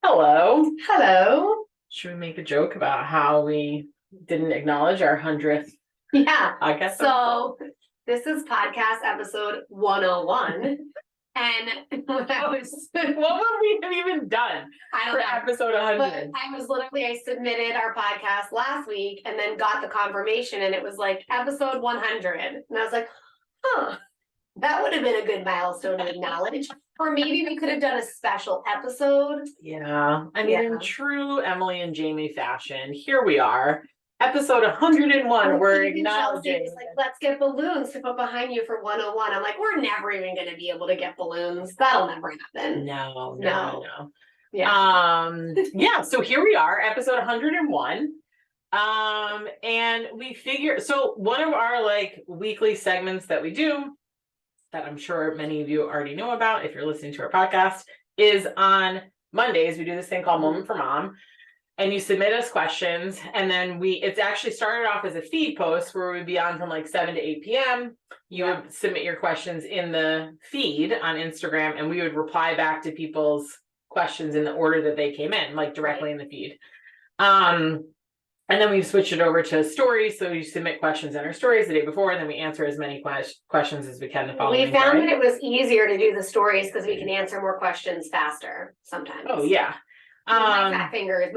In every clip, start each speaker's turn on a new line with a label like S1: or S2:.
S1: Hello.
S2: Hello.
S1: Should we make a joke about how we didn't acknowledge our 100th
S2: Yeah.
S1: podcast?
S2: So this is podcast episode 101. And what
S1: would we have even done
S2: I
S1: for
S2: don't know.
S1: episode
S2: But
S1: 100?
S2: I submitted our podcast last week and then got the confirmation and it was like episode 100. And I was like, that would have been a good milestone to acknowledge. Or maybe we could have done a special episode.
S1: Yeah. I mean, in true Emily and Jamie fashion, here we are. Episode 101, we're acknowledging.
S2: It's like, let's get balloons to put behind you for 101. I'm like, we're never even going to be able to get balloons. That'll never happen.
S1: No.
S2: Yeah.
S1: So here we are, episode 101. And we figure, so one of our like weekly segments that we do, that I'm sure many of you already know about if you're listening to our podcast, is on Mondays. We do this thing called Moment for Mom. And you submit us questions, and then it's actually started off as a feed post where we'd be on from like 7 to 8 p.m. You would submit your questions in the feed on Instagram, and we would reply back to people's questions in the order that they came in, like directly in the feed. And then we've switched it over to stories. So you submit questions in our stories the day before, and then we answer as many questions as we can the following
S2: We found
S1: day.
S2: that it was easier to do the stories because we can answer more questions faster sometimes.
S1: Oh, yeah.
S2: My fat fingers,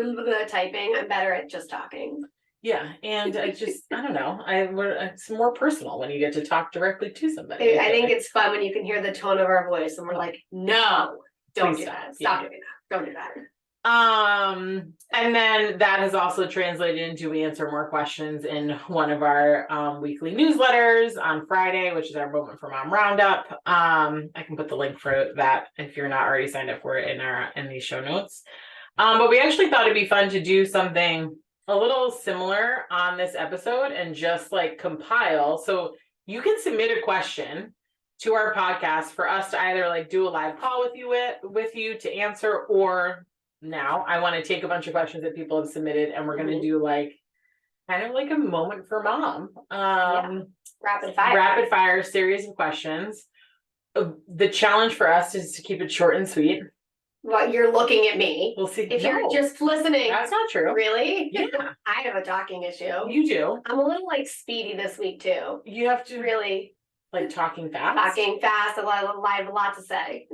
S2: typing. I'm better at just talking.
S1: Yeah, and I don't know. It's more personal when you get to talk directly to somebody.
S2: I think it's fun when you can hear the tone of our voice and we're like, no, don't do that. Stop doing that. Don't do that.
S1: And then that has also translated into we answer more questions in one of our weekly newsletters on Friday, which is our Moment for Mom Roundup. I can put the link for that if you're not already signed up for it in these show notes. But we actually thought it'd be fun to do something a little similar on this episode and just like compile. So you can submit a question to our podcast for us to either like do a live call with you to answer, or now I want to take a bunch of questions that people have submitted and we're going to do like kind of like a moment for mom.
S2: Rapid
S1: fire series of questions. The challenge for us is to keep it short and sweet.
S2: Well, you're looking at me.
S1: We'll see.
S2: If you're just listening.
S1: That's not true.
S2: Really?
S1: Yeah.
S2: I have a talking issue.
S1: You do.
S2: I'm a little like speedy this week too.
S1: You have to
S2: really
S1: like talking fast.
S2: I have a lot to say.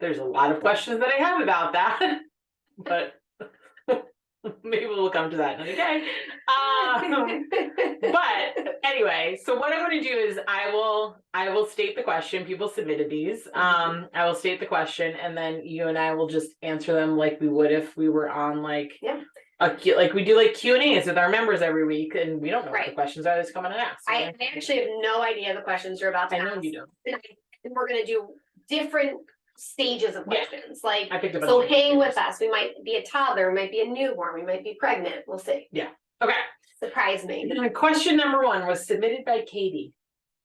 S1: There's a lot of questions that I have about that, but maybe we'll come to that another day. But anyway, so what I'm going to do is I will state the question. People submitted these. I will state the question, and then you and I will just answer them like we would if we were on like like we do like Q&As with our members every week, and we don't know what the questions are. They just come in and ask.
S2: I actually have no idea the questions you're about to ask.
S1: I know you do.
S2: And we're going to do different stages of questions. Like,
S1: I picked up
S2: so hang with us. We might be a toddler, we might be a newborn, we might be pregnant. We'll see.
S1: Yeah. Okay.
S2: Surprise me.
S1: Question number 1 was submitted by Katie.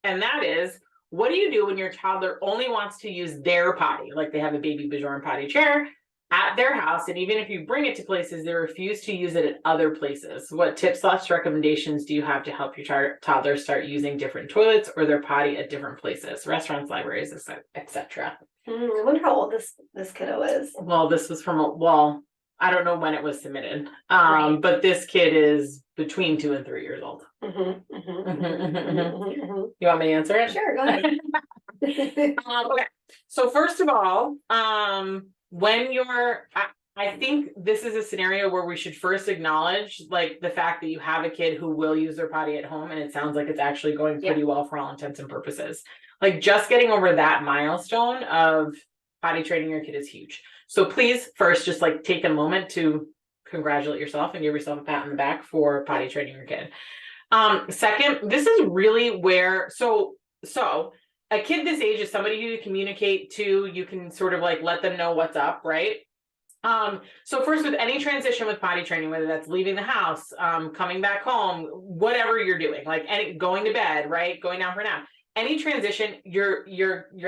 S1: And that is, what do you do when your toddler only wants to use their potty? Like they have a baby Bajorn potty chair at their house, and even if you bring it to places, they refuse to use it at other places. What tips / recommendations do you have to help your toddler start using different toilets or their potty at different places, restaurants, libraries, etc.?
S2: I wonder how old this kiddo is.
S1: Well, this was I don't know when it was submitted. But this kid is between 2 and 3 years old. You want me to answer it?
S2: Sure, go ahead.
S1: Okay. So first of all, when I think this is a scenario where we should first acknowledge like the fact that you have a kid who will use their potty at home, and it sounds like it's actually going pretty well for all intents and purposes. Like just getting over that milestone of potty training your kid is huge. So please first just like take a moment to congratulate yourself and give yourself a pat on the back for potty training your kid. Second, this is really where, so a kid this age is somebody you communicate to, you can sort of like let them know what's up, right? So first, with any transition with potty training, whether that's leaving the house, coming back home, whatever you're doing, like going to bed, right? Going down for a nap, any transition, you're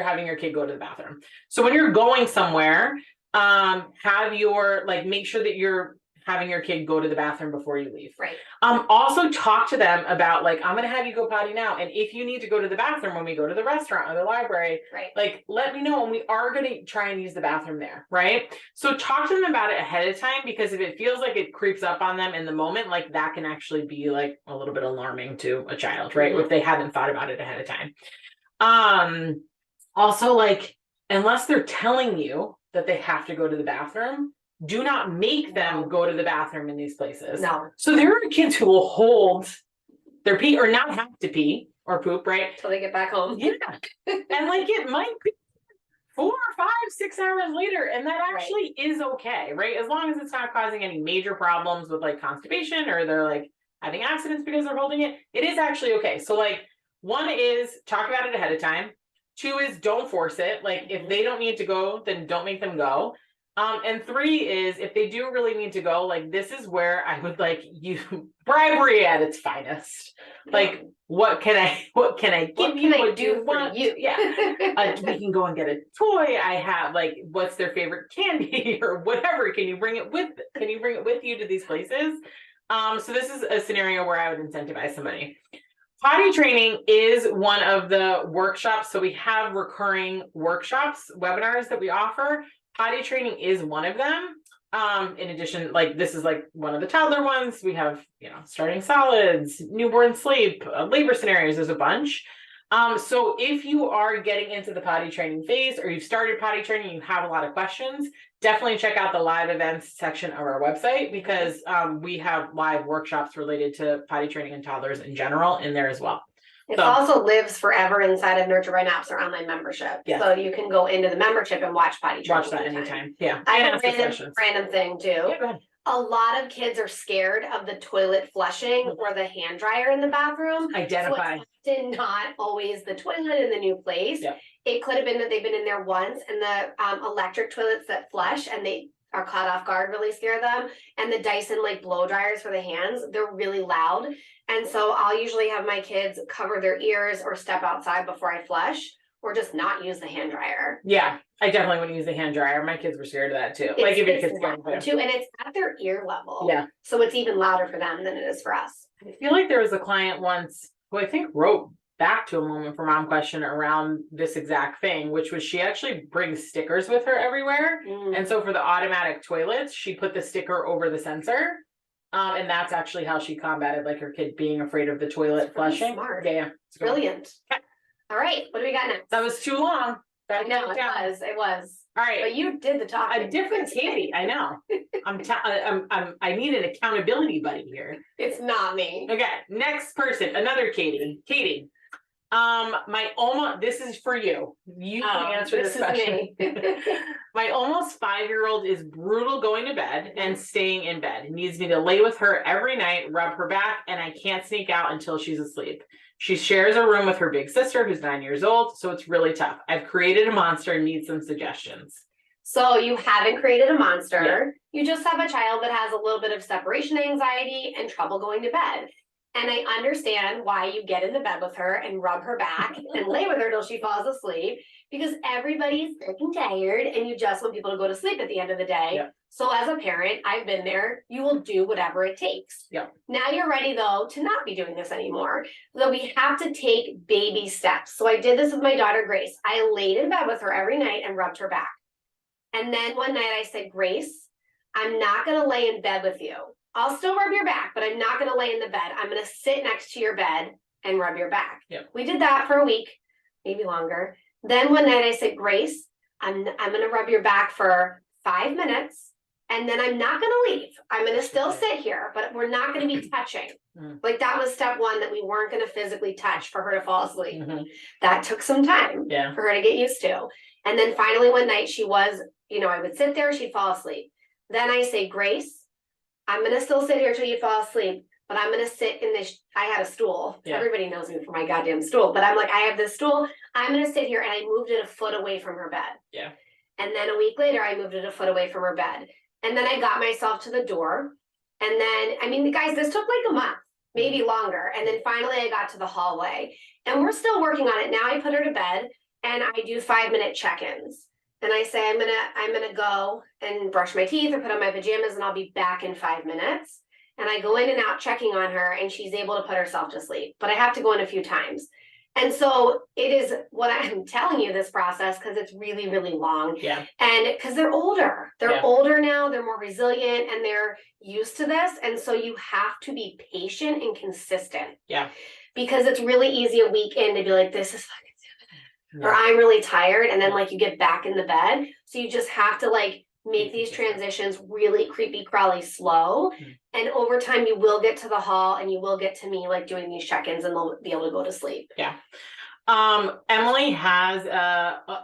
S1: having your kid go to the bathroom. So when you're going somewhere, have your, like, make sure that you're having your kid go to the bathroom before you leave.
S2: Right.
S1: Also talk to them about like, I'm gonna have you go potty now. And if you need to go to the bathroom when we go to the restaurant or the library,
S2: Right.
S1: like let me know, and we are gonna try and use the bathroom there, right? So talk to them about it ahead of time, because if it feels like it creeps up on them in the moment, like that can actually be like a little bit alarming to a child, right? If they haven't thought about it ahead of time. Also, like, unless they're telling you that they have to go to the bathroom, do not make them go to the bathroom in these places.
S2: No.
S1: So there are kids who will hold their pee or not have to pee or poop, right?
S2: Till they get back home.
S1: Yeah. And like it might be 4, 5, 6 hours later, and that actually is okay, right? As long as it's not causing any major problems with like constipation, or they're like having accidents because they're holding it, it is actually okay. So like, one is talk about it ahead of time. 2 is don't force it. Like if they don't need to go, then don't make them go. And 3 is if they do really need to go, like this is where I would like you bribery at its finest. Like what can I give you? What do you want? Yeah. We can go and get a toy. I have like, what's their favorite candy or whatever. Can you bring it with you to these places? So this is a scenario where I would incentivize somebody. Potty training is one of the workshops. So we have recurring workshops, webinars that we offer. Potty training is one of them. In addition, like this is like one of the toddler ones. We have, starting solids, newborn sleep, labor scenarios, there's a bunch. So if you are getting into the potty training phase, or you've started potty training, you have a lot of questions, definitely check out the live events section of our website, because we have live workshops related to potty training and toddlers in general in there as well.
S2: It also lives forever inside of Nurture by Naps, our online membership.
S1: Yes.
S2: So you can go into the membership and watch potty training.
S1: Watch that anytime. Yeah.
S2: I have a random thing too.
S1: Yeah, go ahead.
S2: A lot of kids are scared of the toilet flushing or the hand dryer in the bathroom.
S1: Identify.
S2: So it's often not always the toilet in the new place.
S1: Yep.
S2: It could have been that they've been in there once, and the electric toilets that flush and they are caught off guard really scare them. And the Dyson like blow dryers for the hands, they're really loud. And so I'll usually have my kids cover their ears or step outside before I flush, or just not use the hand dryer.
S1: Yeah, I definitely wouldn't use the hand dryer. My kids were scared of that too. Like if your kids
S2: too, and it's at their ear level.
S1: Yeah.
S2: So it's even louder for them than it is for us.
S1: I feel like there was a client once who I think wrote back to a Moment for Mom question around this exact thing, which was she actually brings stickers with her everywhere. And so for the automatic toilets, she put the sticker over the sensor. And that's actually how she combated like her kid being afraid of the toilet flushing.
S2: Smart.
S1: Yeah.
S2: Brilliant. Okay. All right. What do we got next?
S1: That was too long.
S2: I know it was.
S1: All right.
S2: But you did the talking.
S1: A different Katie. I know. I need an accountability buddy here.
S2: It's not me.
S1: Okay. Next person. Another Katie. Katie. This is for you. You can answer this question. My almost 5-year-old is brutal going to bed and staying in bed. Needs me to lay with her every night, rub her back, and I can't sneak out until she's asleep. She shares a room with her big sister, who's 9 years old, so it's really tough. I've created a monster and need some suggestions.
S2: So you haven't created a monster. Yeah. You just have a child that has a little bit of separation anxiety and trouble going to bed. And I understand why you get in the bed with her and rub her back and lay with her till she falls asleep, because everybody's freaking tired and you just want people to go to sleep at the end of the day.
S1: Yeah.
S2: So as a parent, I've been there. You will do whatever it takes.
S1: Yeah.
S2: Now you're ready though to not be doing this anymore. So we have to take baby steps. So I did this with my daughter, Grace. I laid in bed with her every night and rubbed her back. And then one night I said, Grace, I'm not going to lay in bed with you. I'll still rub your back, but I'm not going to lay in the bed. I'm going to sit next to your bed and rub your back.
S1: Yep.
S2: We did that for a week, maybe longer. Then one night I said, Grace, I'm going to rub your back for 5 minutes, and then I'm not going to leave. I'm going to still sit here, but we're not going to be touching. Like that was step 1, that we weren't going to physically touch for her to fall asleep. That took some time for her to get used to. And then finally one night she was, I would sit there, she'd fall asleep. Then I say, Grace, I'm going to still sit here till you fall asleep, but I'm going to sit in this. I had a stool. Yeah. Everybody knows me for my goddamn stool, but I'm like, I have this stool. I'm going to sit here, and I moved it a foot away from her bed.
S1: Yeah.
S2: And then a week later, I moved it a foot away from her bed. And then I got myself to the door. And then, guys, this took like a month, maybe longer. And then finally I got to the hallway, and we're still working on it. Now I put her to bed and I do 5-minute check-ins. and I say, I'm gonna go and brush my teeth or put on my pajamas and I'll be back in 5 minutes. And I go in and out checking on her and she's able to put herself to sleep, but I have to go in a few times. And so it is what I'm telling you this process because it's really, really long.
S1: Yeah.
S2: And because they're older. They're
S1: Yeah.
S2: older now, they're more resilient and they're used to this. And so you have to be patient and consistent.
S1: Yeah.
S2: Because it's really easy a week in to be like, this is fucking stupid.
S1: Yeah.
S2: Or I'm really tired. And then like you get back in the bed. So you just have to like make these transitions really creepy crawly slow. And over time you will get to the hall and you will get to me like doing these check-ins and they'll be able to go to sleep.
S1: Yeah. Emily has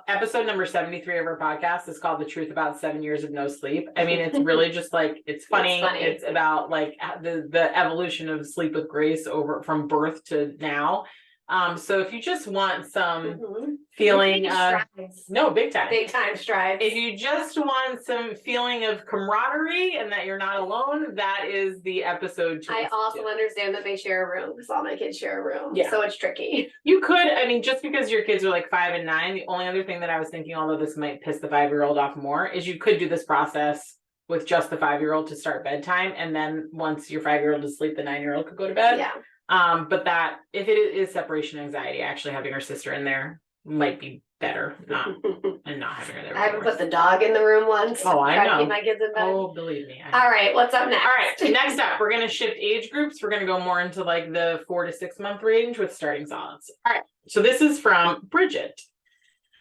S1: episode number 73 of her podcast is called The Truth About 7 Years of No Sleep. I mean, it's really just like, it's funny. It's about like the evolution of sleep with grace over from birth to now. So if you just want some feeling no, big time strides. If you just want some feeling of camaraderie and that you're not alone, that is the episode.
S2: I also understand that they share a room because all my kids share a room. Yeah. So it's tricky.
S1: You could, I mean, just because your kids are like 5 and 9, the only other thing that I was thinking, although this might piss the 5-year-old off more, is you could do this process with just the 5-year-old to start bedtime. And then once your 5-year-old is asleep, the 9-year-old could go to bed.
S2: Yeah.
S1: But that if it is separation anxiety, actually having her sister in there might be better, not having her there.
S2: I haven't put the dog in the room once.
S1: Oh, I know.
S2: Keep my kids in bed.
S1: Oh, believe me.
S2: All right, what's up next?
S1: All right, next up, we're gonna shift age groups. We're gonna go more into like the 4 to 6 month range with starting solids. All right, so this is from Bridget.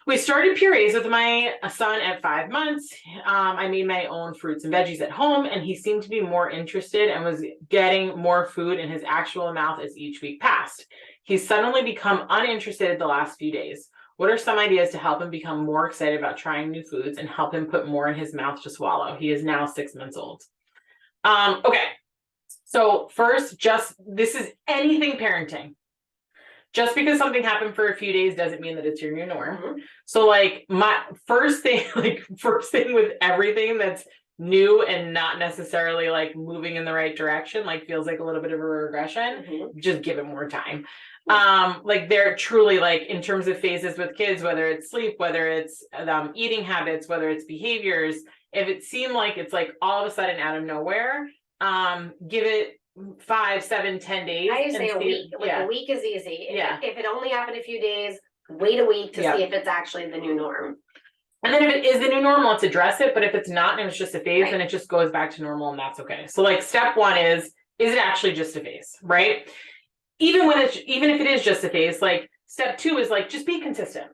S1: We started purees with my son at 5 months. I made my own fruits and veggies at home, and he seemed to be more interested and was getting more food in his actual mouth as each week passed. He's suddenly become uninterested the last few days. What are some ideas to help him become more excited about trying new foods and help him put more in his mouth to swallow? He is now 6 months old. Okay, so first, this is anything parenting. Just because something happened for a few days doesn't mean that it's your new norm. So like my first thing with everything that's new and not necessarily like moving in the right direction, like feels like a little bit of a regression, just give it more time. Like they're truly like in terms of phases with kids, whether it's sleep, whether it's eating habits, whether it's behaviors, if it seemed like it's like all of a sudden out of nowhere, give it 5, 7, 10 days.
S2: I just say a week. Like a week is easy. If it only happened a few days, wait a week to see if it's actually the new norm.
S1: And then if it is the new norm, let's address it. But if it's not and it's just a phase, then it just goes back to normal and that's okay. So like step 1 is it actually just a phase, right? Even if it is just a phase, like step 2 is like just be consistent.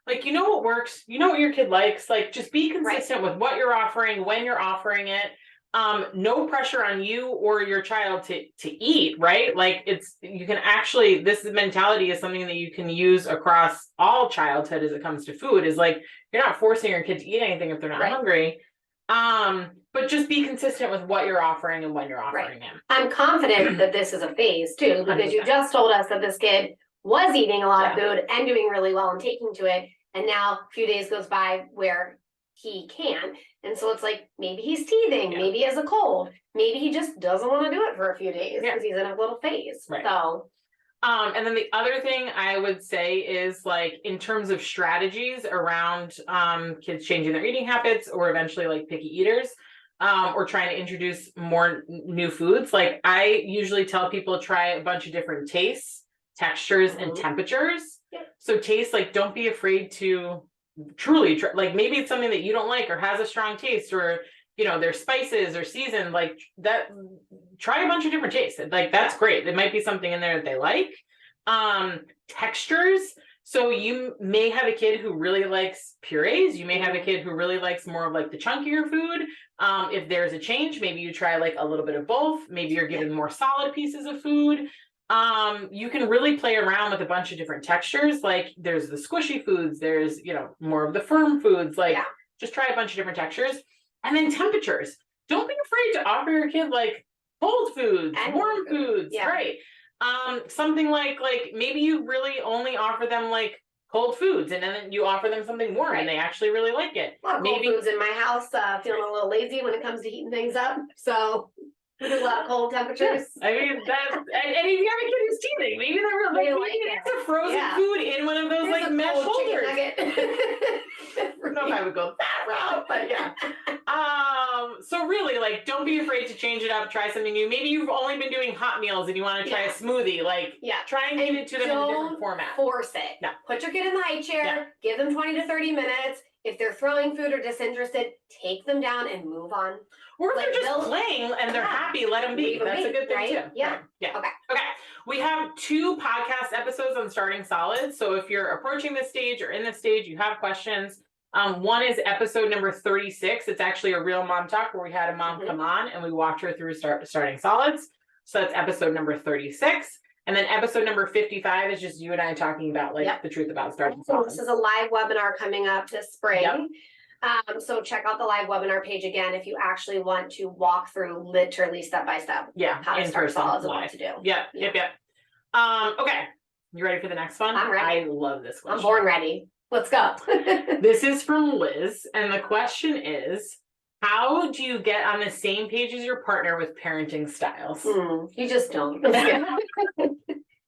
S1: Like you know what works, you know what your kid likes, like just be consistent with what you're offering, when you're offering it. No pressure on you or your child to eat, right? Like you can actually, this mentality is something that you can use across all childhood as it comes to food, is like, you're not forcing your kid to eat anything if they're not hungry. But just be consistent with what you're offering and when you're offering them.
S2: I'm confident that this is a phase too, because 100%. You just told us that this kid was eating a lot of food and doing really well and taking to it. And now a few days goes by where he can't. And so it's like, maybe he's teething, maybe he has a cold, maybe he just doesn't want to do it for a few days because he's in a little phase. So
S1: and then the other thing I would say is like in terms of strategies around kids changing their eating habits or eventually like picky eaters, or trying to introduce more new foods. Like I usually tell people try a bunch of different tastes, textures, and temperatures. So taste, like don't be afraid to truly like maybe it's something that you don't like or has a strong taste, or you know there's spices or seasoned, like that. Try a bunch of different tastes, like that's great. There might be something in there that they like. Textures, so you may have a kid who really likes purees, you may have a kid who really likes more of like the chunkier food. If there's a change, maybe you try like a little bit of both. Maybe you're given more solid pieces of food. You can really play around with a bunch of different textures. Like there's the squishy foods, there's, you know, more of the firm foods, like just try a bunch of different textures. And then temperatures. Don't be afraid to offer your kid like cold foods, and warm foods, right? Something like maybe you really only offer them like cold foods and then you offer them something warm and they actually really like it.
S2: A lot of cold foods in my house, feeling a little lazy when it comes to heating things up. So we do a lot of cold temperatures.
S1: I mean, and if you have a kid who's teething, maybe they're really like it's a frozen food in one of those like mesh holders. don't know if I would go that route, but yeah. So really, like, don't be afraid to change it up, try something new. Maybe you've only been doing hot meals and you want to try a smoothie. Like, try and give it to them in a different format.
S2: Force it.
S1: No.
S2: Put your kid in the high chair, give them 20 to 30 minutes. If they're throwing food or disinterested, take them down and move on.
S1: Or if they're just playing and they're happy, let them be. That's a good thing too.
S2: Yeah.
S1: Yeah.
S2: Okay.
S1: We have 2 podcast episodes on starting solids. So if you're approaching this stage or in this stage, you have questions. One is episode number 36. It's actually a real mom talk where we had a mom come on and we walked her through starting solids. So that's episode number 36. And then episode number 55 is just you and I talking about like the truth about starting solids.
S2: This is a live webinar coming up this spring. So check out the live webinar page again if you actually want to walk through literally step by step. How to start solids and what to do.
S1: Yep. Okay. You ready for the next one?
S2: I'm ready.
S1: I love this question.
S2: I'm born ready. Let's go.
S1: This is from Liz, and the question is, how do you get on the same page as your partner with parenting styles?
S2: You just don't.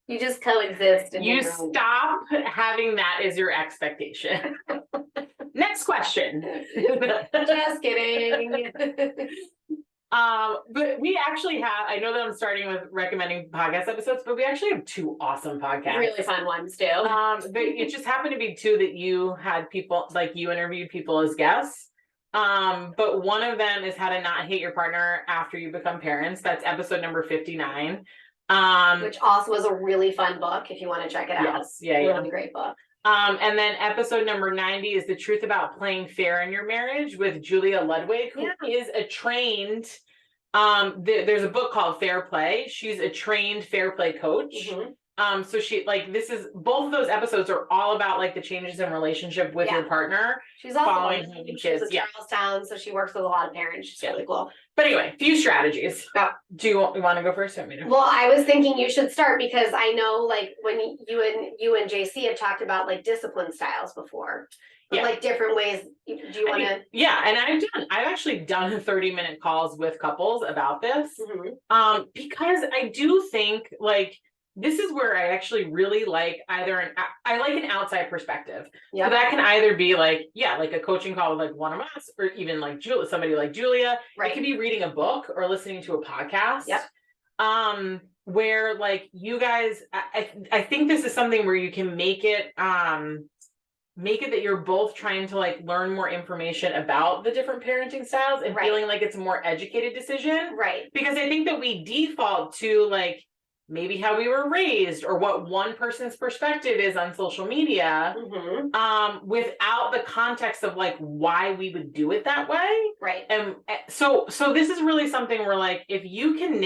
S2: You just coexist.
S1: You stop having that as your expectation. Next question.
S2: Just kidding.
S1: But we actually have, I know that I'm starting with recommending podcast episodes, but we actually have 2 awesome podcasts.
S2: Really fun ones too.
S1: It just happened to be 2 that you had people, like you interviewed people as guests. But one of them is how to not hate your partner after you become parents. That's episode number 59.
S2: Which also was a really fun book if you want to check it out. Really great book.
S1: And then episode number 90 is the truth about playing fair in your marriage with Julia Ludwig, who is a trained, there's a book called Fair Play. She's a trained fair play coach. So she both of those episodes are all about like the changes in relationship with your partner.
S2: She's also
S1: following having kids.
S2: She's at Charlestown, so she works with a lot of parents. She's really cool.
S1: But anyway, few strategies. Do you want to go first?
S2: Well, I was thinking you should start because I know like when you and JC have talked about like discipline styles before. Like different ways. Do you want to?
S1: Yeah, and I've actually done 30-minute calls with couples about this. Because I do think like this is where I actually really like I like an outside perspective. So that can either be like, like a coaching call with like one of us, or even like somebody like Julia. It could be reading a book or listening to a podcast. Where like you guys, I think this is something where you can make it that you're both trying to like learn more information about the different parenting styles and feeling like it's a more educated decision. Because I think that we default to like maybe how we were raised or what one person's perspective is on social media, without the context of like why we would do it that way. And so this is really something where like, if you and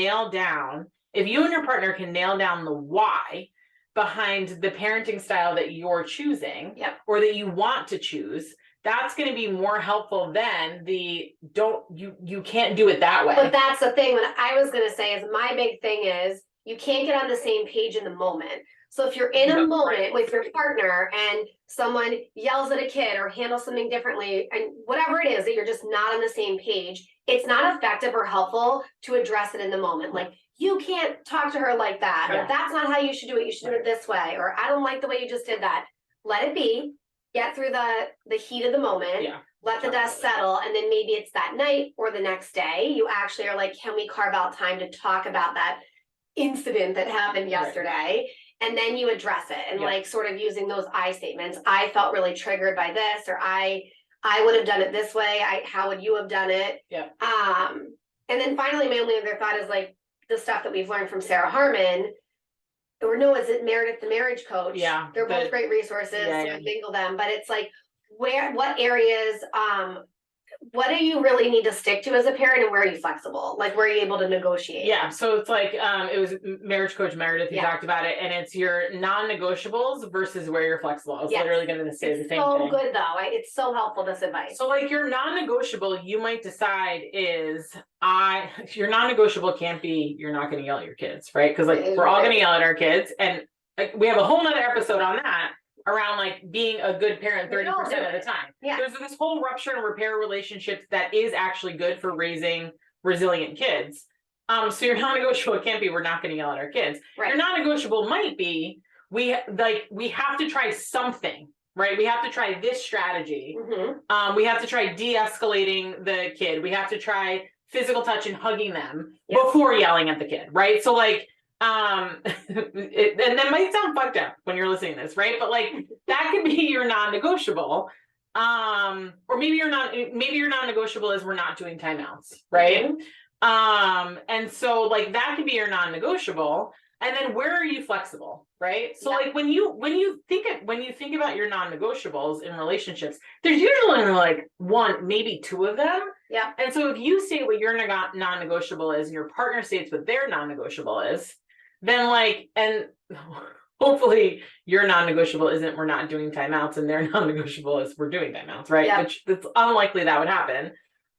S1: your partner can nail down the why behind the parenting style that you're choosing or that you want to choose, that's going to be more helpful than you can't do it that way.
S2: But that's the thing. What I was going to say is my big thing is you can't get on the same page in the moment. So if you're in a moment with your partner and someone yells at a kid or handles something differently, and whatever it is that you're just not on the same page, it's not effective or helpful to address it in the moment. Like, you can't talk to her like that, or that's not how you should do it. You should do it this way, or I don't like the way you just did that. Let it be. Get through the heat of the moment. Let the dust settle, and then maybe it's that night or the next day. You actually are like, can we carve out time to talk about that incident that happened yesterday? And then you address it and like sort of using those I statements. I felt really triggered by this, or I would have done it this way. How would you have done it? And then finally, my only other thought is like the stuff that we've learned from Sarah Harmon, is it Meredith, the marriage coach? They're both great resources. So mingle them, but it's like what areas, what do you really need to stick to as a parent, and where are you flexible? Like, where are you able to negotiate?
S1: So it's like, it was marriage coach Meredith who talked about it, and it's your non-negotiables versus where you're flexible. I was literally going to say the same thing.
S2: So good though. It's so helpful, this advice.
S1: So like your non-negotiable, you might decide is your non-negotiable can't be, you're not going to yell at your kids, right? Because like we're all going to yell at our kids, and like we have a whole nother episode on that, around like being a good parent 30% of the time. There's this whole rupture and repair relationships that is actually good for raising resilient kids. So your non-negotiable can't be, we're not going to yell at our kids. Your non-negotiable might be, we have to try something, right? We have to try this strategy.
S2: Mhm.
S1: We have to try de-escalating the kid. We have to try physical touch and hugging them
S2: Yep.
S1: before yelling at the kid, right? So like, and that might sound fucked up when you're listening to this, right? But like, that could be your non-negotiable. Or maybe your non-negotiable is we're not doing timeouts, right? And so like that could be your non-negotiable. And then where are you flexible, right? So
S2: Yeah.
S1: like when you think about your non-negotiables in relationships, there's usually only like one, maybe two of them.
S2: Yeah.
S1: And so if you state what your non-negotiable is and your partner states what their non-negotiable is, then like, and hopefully your non-negotiable isn't we're not doing timeouts and their non-negotiable is we're doing timeouts, right?
S2: Yeah.
S1: Which it's unlikely that would happen.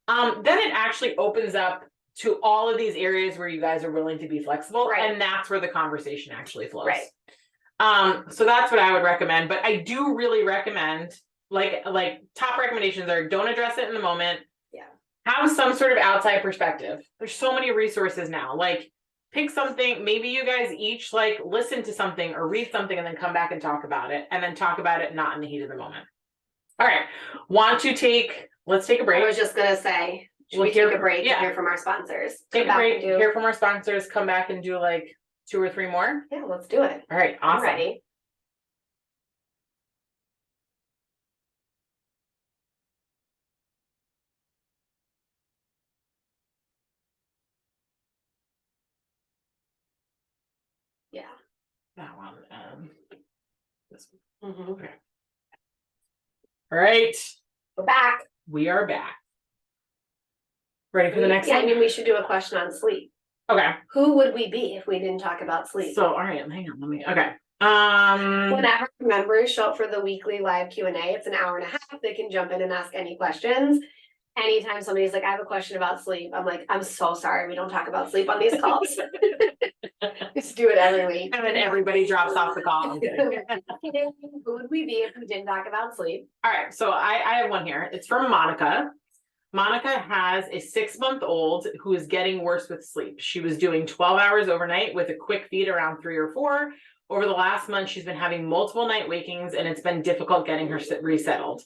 S1: Then it actually opens up to all of these areas where you guys are willing to be flexible,
S2: Right.
S1: and that's where the conversation actually flows.
S2: Right.
S1: So that's what I would recommend, but I do really recommend like top recommendations are don't address it in the moment.
S2: Yeah.
S1: Have some sort of outside perspective. There's so many resources now. Like pick something, maybe you guys each like listen to something or read something and then come back and talk about it, and then talk about it not in the heat of the moment. All right. Let's take a break.
S2: I was just gonna say, should
S1: We'll
S2: we take
S1: hear-
S2: a break
S1: yeah.
S2: and hear from our sponsors?
S1: Take
S2: Come
S1: a
S2: back
S1: break,
S2: and do-
S1: hear from our sponsors, come back and do like 2 or 3 more.
S2: Yeah, let's do it.
S1: All right,
S2: I'm
S1: awesome.
S2: ready. Yeah.
S1: That one. This one.
S2: Mhm.
S1: Okay. All right,
S2: We're back.
S1: we are back. Ready for the next
S2: Yeah, I
S1: one?
S2: mean, we should do a question on sleep.
S1: Okay.
S2: Who would we be if we didn't talk about sleep?
S1: So, all right, hang on. Let me. Okay.
S2: Whenever members show up for the weekly live Q&A, it's an hour and a half. They can jump in and ask any questions. Anytime somebody's like, I have a question about sleep, I'm like, I'm so sorry, we don't talk about sleep on these calls. Just do it every week.
S1: And then everybody drops off the call. I'm kidding.
S2: Who would we be if we didn't talk about sleep?
S1: All right, so I have one here. It's from Monica. Monica has a 6-month-old who is getting worse with sleep. She was doing 12 hours overnight with a quick feed around 3 or 4. Over the last month, she's been having multiple night wakings, and it's been difficult getting her resettled.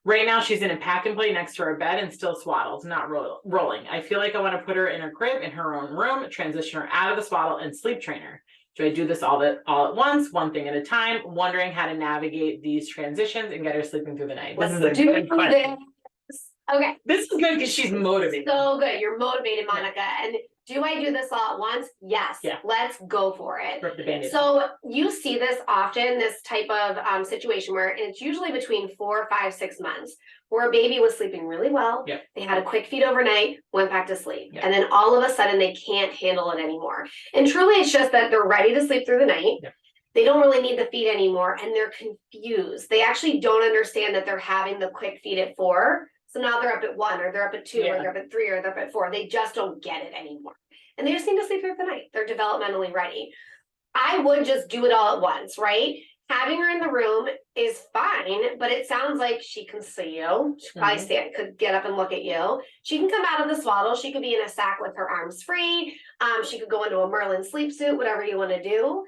S1: Right now, she's in a pack and play next to her bed and still swaddled, not rolling. I feel like I want to put her in her crib in her own room, transition her out of the swaddle, and sleep train her. Do I do this all at once, one thing at a time? Wondering how to navigate these transitions and get her sleeping through the night. This is a good question.
S2: Okay.
S1: This is good because she's motivated.
S2: So good. You're motivated, Monica. And do I do this all at once? Yes.
S1: Yeah.
S2: Let's go for it.
S1: Rip the Band-Aid off.
S2: So you see this often, this type of situation where it's usually between 4, 5, 6 months, where a baby was sleeping really well.
S1: Yep.
S2: They had a quick feed overnight, went back to sleep.
S1: Yep.
S2: And then all of a sudden they can't handle it anymore. And truly it's just that they're ready to sleep through the night.
S1: Yep.
S2: They don't really need the feed anymore and they're confused. They actually don't understand that they're having the quick feed at 4. So now they're up at 1 or they're up at 2
S1: Yeah.
S2: or they're up at 3 or they're up at 4. They just don't get it anymore. And they just need to sleep through the night. They're developmentally ready. I would just do it all at once, right? Having her in the room is fine, but it sounds like she can see you. She probably could get up and look at you. She can come out of the swaddle. She could be in a sack with her arms free. She could go into a Merlin sleep suit, whatever you want to do.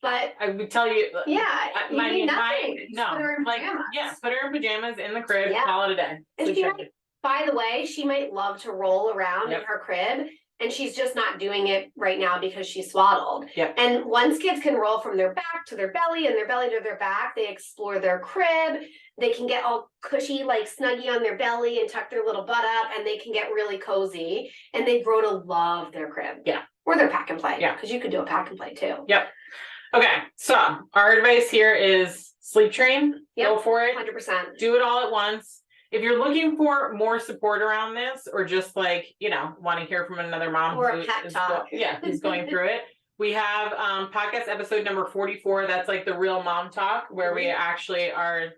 S2: But
S1: I would tell you.
S2: yeah, you need nothing. Just
S1: No,
S2: put her in
S1: like
S2: pajamas.
S1: yeah, put her in pajamas in the crib.
S2: Yeah.
S1: Call it a day.
S2: And
S1: Sleep
S2: she
S1: check.
S2: might, by the way, she might love to roll around
S1: Yep.
S2: in her crib. And she's just not doing it right now because she's swaddled.
S1: Yep.
S2: And once kids can roll from their back to their belly and their belly to their back, they explore their crib. They can get all cushy, like snuggy on their belly and tuck their little butt up, and they can get really cozy. And they grow to love their crib.
S1: Yeah.
S2: Or their pack and play.
S1: Yeah.
S2: Because you could do a pack and play too.
S1: Yep. Okay, so our advice here is sleep train.
S2: Yep.
S1: Go for it.
S2: 100%.
S1: Do it all at once. If you're looking for more support around this, or just like, want to hear from another mom
S2: Or a
S1: who
S2: pep
S1: is
S2: talk.
S1: who's going through it, we have podcast episode number 44. That's like the real mom talk, where we actually are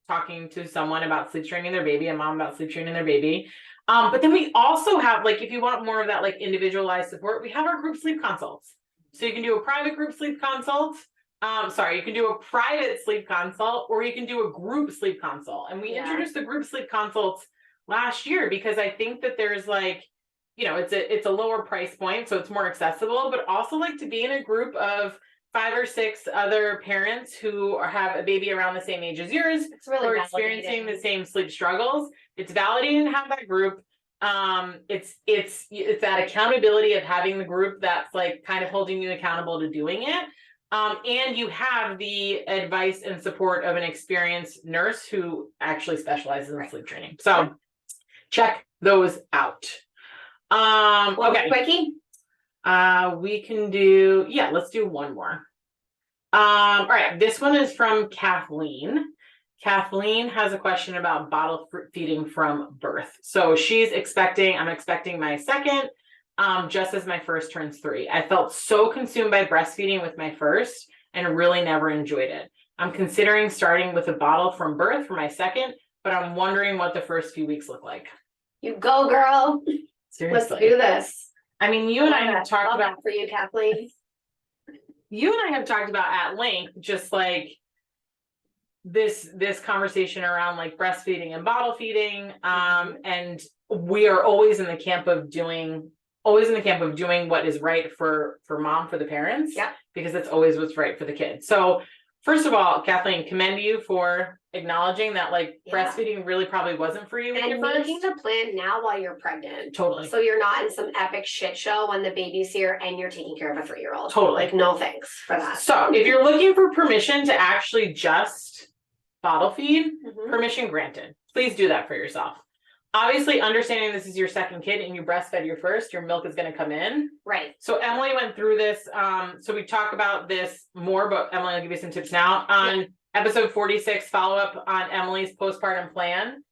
S1: talking to someone about sleep training their baby, a mom about sleep training their baby. But then we also have, like, if you want more of that like individualized support, we have our group sleep consults. So you can do a private group sleep consult. You can do a private sleep consult, or you can do a group sleep consult. And we introduced the group sleep consults last year because I think that there's like, it's a lower price point, so it's more accessible, but also like to be in a group of 5 or 6 other parents who have a baby around the same age as yours,
S2: It's really
S1: who are experiencing
S2: validating.
S1: the same sleep struggles. It's validating to have that group. It's that accountability of having the group that's like kind of holding you accountable to doing it. And you have the advice and support of an experienced nurse who actually specializes in sleep training. So check those out. Okay.
S2: Quickie?
S1: We can do, yeah, let's do one more. All right, this one is from Kathleen. Kathleen has a question about bottle feeding from birth. So she's expecting, I'm expecting my second, just as my first turns 3. I felt so consumed by breastfeeding with my first and really never enjoyed it. I'm considering starting with a bottle from birth for my second, but I'm wondering what the first few weeks look like.
S2: You go, girl.
S1: Seriously.
S2: Let's do this.
S1: I mean, you and I have talked
S2: Love
S1: about
S2: that for you, Kathleen.
S1: you and I have talked about at length, just like this conversation around like breastfeeding and bottle feeding. And we are always in the camp of doing what is right for mom, for the parents.
S2: Yeah.
S1: Because it's always what's right for the kid. So first of all, Kathleen, commend you for acknowledging that like breastfeeding really probably wasn't for you with your
S2: And
S1: first.
S2: making the plan now while you're pregnant.
S1: Totally.
S2: So you're not in some epic shit show when the baby's here and you're taking care of a 3-year-old.
S1: Totally.
S2: Like, no thanks for that.
S1: So if you're looking for permission to actually just bottle feed,
S2: Mhm.
S1: permission granted. Please do that for yourself. Obviously, understanding this is your second kid and you breastfed your first, your milk is going to come in.
S2: Right.
S1: So Emily went through this. So we talk about this more, but Emily will give you some tips now on episode 46, follow up on Emily's postpartum plan.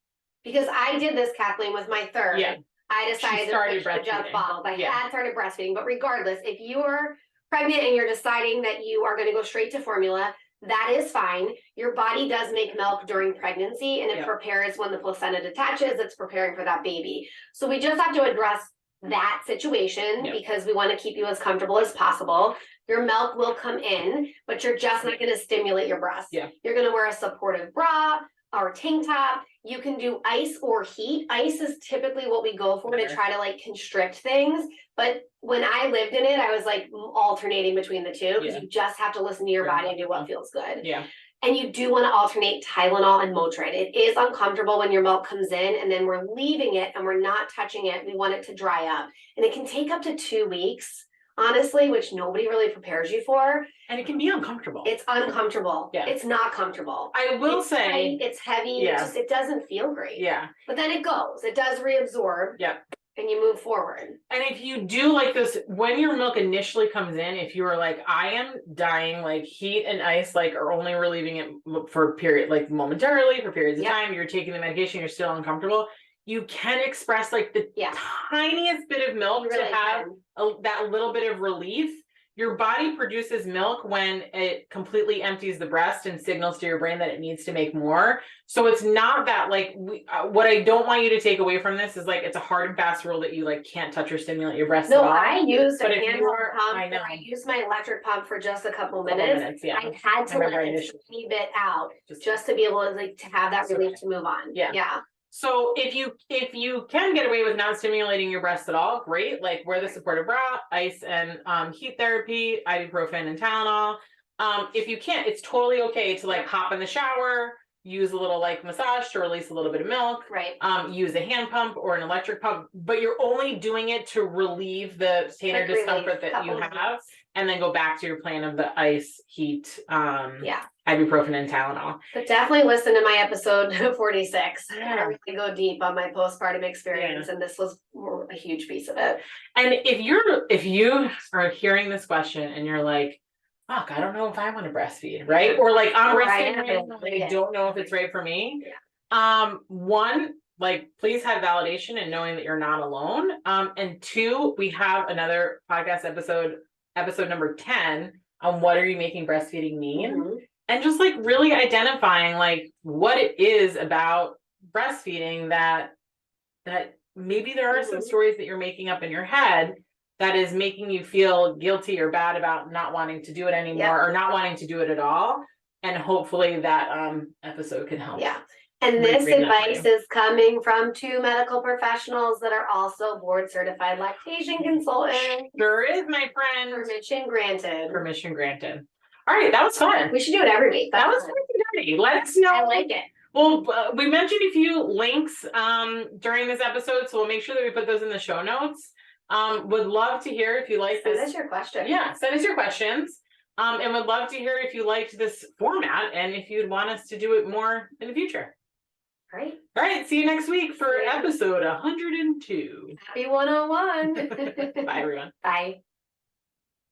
S2: Because I did this, Kathleen, with my third.
S1: Yeah.
S2: I decided
S1: started
S2: to switch to just
S1: breastfeeding.
S2: bottles. I
S1: Yeah.
S2: had started breastfeeding, but regardless, if you're pregnant and you're deciding that you are going to go straight to formula, that is fine. Your body does make milk during pregnancy and it prepares when the placenta detaches, it's preparing for that baby. So we just have to address that situation because we want to keep you as comfortable as possible. Your milk will come in, but you're just not going to stimulate your breast.
S1: Yeah.
S2: You're going to wear a supportive bra or tank top. You can do ice or heat. Ice is typically what we go for to try to like constrict things. But when I lived in it, I was like alternating between the two because you just have to listen to your body and do what feels good.
S1: Yeah.
S2: And you do want to alternate Tylenol and Motrin. It is uncomfortable when your milk comes in and then we're leaving it and we're not touching it. We want it to dry up. And it can take up to 2 weeks, honestly, which nobody really prepares you for.
S1: And it can be uncomfortable.
S2: It's uncomfortable.
S1: Yeah.
S2: It's not comfortable.
S1: I will
S2: It's
S1: say
S2: tight, it's heavy. It doesn't feel great.
S1: Yeah.
S2: But then it goes. It does reabsorb.
S1: Yeah.
S2: And you move forward.
S1: And if you do like this, when your milk initially comes in, if you are like, I am dying, like heat and ice, like are only relieving it for period, like momentarily for periods of time, you're taking the medication, you're still uncomfortable. You can express like the tiniest bit of milk to have that little bit of relief. Your body produces milk when it completely empties the breast and signals to your brain that it needs to make more. So it's not that like what I don't want you to take away from this is like it's a hard and fast rule that you like can't touch or stimulate your breast.
S2: No,
S1: at all.
S2: I used a
S1: But if
S2: handheld
S1: you're-
S2: pump.
S1: I know.
S2: I used my electric pump for just a couple
S1: Couple
S2: minutes.
S1: yeah.
S2: I had to
S1: remember
S2: let it
S1: initially.
S2: tiny bit out
S1: Just
S2: to be able to like to have that relief to move on.
S1: Yeah.
S2: Yeah.
S1: So if you can get away with not stimulating your breast at all, great. Like wear the supportive bra, ice and heat therapy, ibuprofen and Tylenol. If you can't, it's totally okay to like hop in the shower, use a little like massage to release a little bit of milk.
S2: Right.
S1: Use a hand pump or an electric pump, but you're only doing it to relieve the pain or discomfort that you have, and then go back to your plan of the ice, heat, ibuprofen and Tylenol.
S2: But definitely listen to my episode 46.
S1: Yeah.
S2: I really go deep on my postpartum experience, and this was a huge piece of it.
S1: And if you are hearing this question and you're like, fuck, I don't know if I want to breastfeed, right? Or like I'm breastfeeding right now, and I don't know if it's right for me. One, like please have validation and knowing that you're not alone. And 2, we have another podcast episode number 10 on what are you making breastfeeding mean? And just like really identifying like what it is about breastfeeding that maybe there are some stories that you're making up in your head that is making you feel guilty or bad about not wanting to do it anymore or not wanting to do it at all. And hopefully that episode can help.
S2: Yeah. And this advice is coming from 2 medical professionals that are also board certified lactation consultants.
S1: Sure is, my friend.
S2: Permission granted.
S1: Permission granted. All right, that was fun.
S2: We should do it every week.
S1: That
S2: That's
S1: was
S2: fun.
S1: pretty dirty. Let us know.
S2: I like it.
S1: Well, we mentioned a few links during this episode, so we'll make sure that we put those in the show notes. Would love to hear if you like
S2: Send
S1: this.
S2: us your question.
S1: Yeah, send us your questions. And would love to hear if you liked this format and if you'd want us to do it more in the future.
S2: Great.
S1: All right, see you next week for
S2: Yeah.
S1: episode 102.
S2: Happy 101.
S1: Bye, everyone.
S2: Bye.